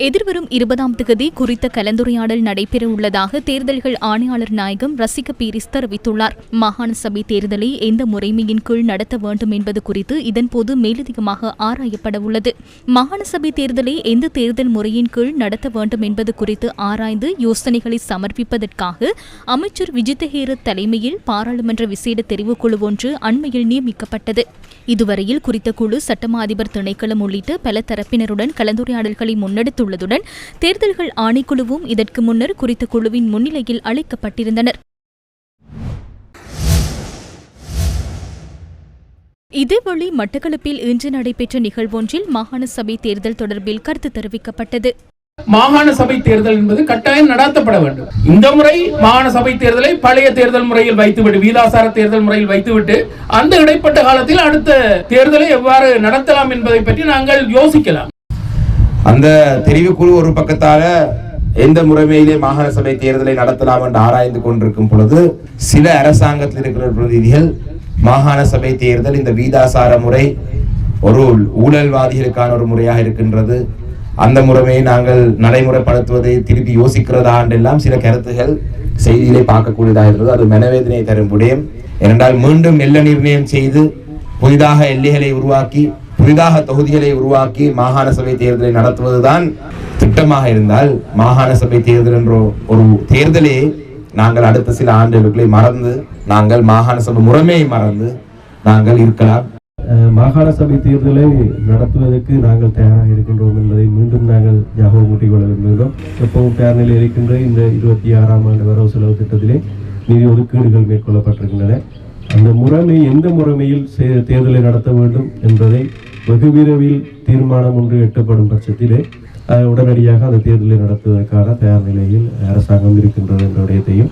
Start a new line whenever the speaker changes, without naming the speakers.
எதிர்வரும் 20ஆம் தேதி குறித்த கலந்துரையாடல் நடைபெற உள்ளதாக தேர்தல்கள் ஆணையாளர் நாயகம் ரசிக பீரிஸ் தெரிவித்துள்ளார். மாகாண சபை தேர்தலை எந்த முறைமையின் கீழ் நடத்த வேண்டும் என்பது குறித்து இதன்போது மேலதிகமாக ஆராயப்பட உள்ளது. மாகாண சபை தேர்தலை எந்த தேர்தல் முறையின் கீழ் நடத்த வேண்டும் என்பது குறித்து ஆராய்ந்து யோசனைகளை சமர்ப்பிப்பதற்காக அமைச்சர் விஜிதஹேர தலைமையில் பாராளுமன்ற விசேட தெரிவுக்குழு ஒன்று அண்மையில் நியமிக்கப்பட்டது. இதுவரையில் குறித்த குழு சட்டமா அதிபர் திணைக்களம் உள்ளிட்ட பல தரப்பினருடன் கலந்துரையாடல்களை முன்னெடுத்துள்ளதுடன் தேர்தல்கள் ஆணைக்குழுவும் இதற்கு முன்னர் குறித்த குழுவின் முன்னிலையில் அழைக்கப்பட்டிருந்தனர். இதேவேளை மட்டக்களப்பில் இன்று நடைபெற்ற நிகழ்வொன்றில் மாகாண சபை தேர்தல் தொடர்பில் கருத்து தெரிவிக்கப்பட்டது.
மாகாண சபை தேர்தல் என்பது கட்டாயம் நடத்தப்பட வேண்டும். இந்த முறை மாகாண சபை தேர்தலை பழைய தேர்தல் முறையில் வைத்துவிட்டு, வீதாசார தேர்தல் முறையில் வைத்துவிட்டு, அந்த இடைப்பட்ட காலத்தில் அடுத்த தேர்தலை எவ்வாறு நடத்தலாம் என்பதை பற்றி நாங்கள் யோசிக்கலாம்.
அந்த தெரிவுக்குழு ஒரு பக்கத்தால எந்த முறைமையிலே மாகாண சபை தேர்தலை நடத்தலாம் என்று ஆராய்ந்து கொண்டிருக்கும் பொழுது, சில அரசாங்கத்தில் இருக்கிற பிரதிநிதிகள் மாகாண சபை தேர்தல் இந்த வீதாசார முறை ஒரு ஊழல்வாதிகளுக்கான ஒரு முறையாக இருக்கின்றது, அந்த முறைமையை நாங்கள் நடைமுறைப்படுத்துவதை திருப்பி யோசிக்கிறதா என்றெல்லாம் சில கருத்துகள் செய்தியிலே பார்க்கக்கூடியதாக இருந்தது. அது மனவேதனை தரும் விடயம். ஏனென்றால் மீண்டும் எல்லை நிர்ணயம் செய்து புதிதாக எல்லைகளை உருவாக்கி புதிதாக தொகுதிகளை உருவாக்கி மாகாண சபை தேர்தலை நடத்துவதுதான் திட்டமாக இருந்தால், மாகாண சபை தேர்தல் என்ற ஒரு தேர்தலே நாங்கள் அடுத்த சில ஆண்டுகளை மறந்து, நாங்கள் மாகாண சபை முறைமையை மறந்து நாங்கள் இருக்கலாம்.
மாகாண சபை தேர்தலை நடத்துவதற்கு நாங்கள் தயாராக இருக்கின்றோம் என்பதை மீண்டும் நாங்கள் ஞாபகமூட்டிக் கொள்ள விரும்புகிறோம். எப்பவும் பேரணியில் இருக்கின்ற இந்த 26ஆம் ஆண்டு வரவு செலவு திட்டத்திலே நிதி ஒதுக்கீடுகள் மேற்கொள்ளப்பட்டிருக்கின்றன. அந்த முறைமை எந்த முறைமையில் தேர்தலை நடத்த வேண்டும் என்பதை வெகு விரைவில் தீர்மானம் ஒன்று எட்டப்படும் பட்சத்திலே உடனடியாக அந்த தேர்தலை நடத்துவதற்கான தயார் நிலையில் அரசாங்கம் இருக்கின்றது என்ற விடயத்தையும்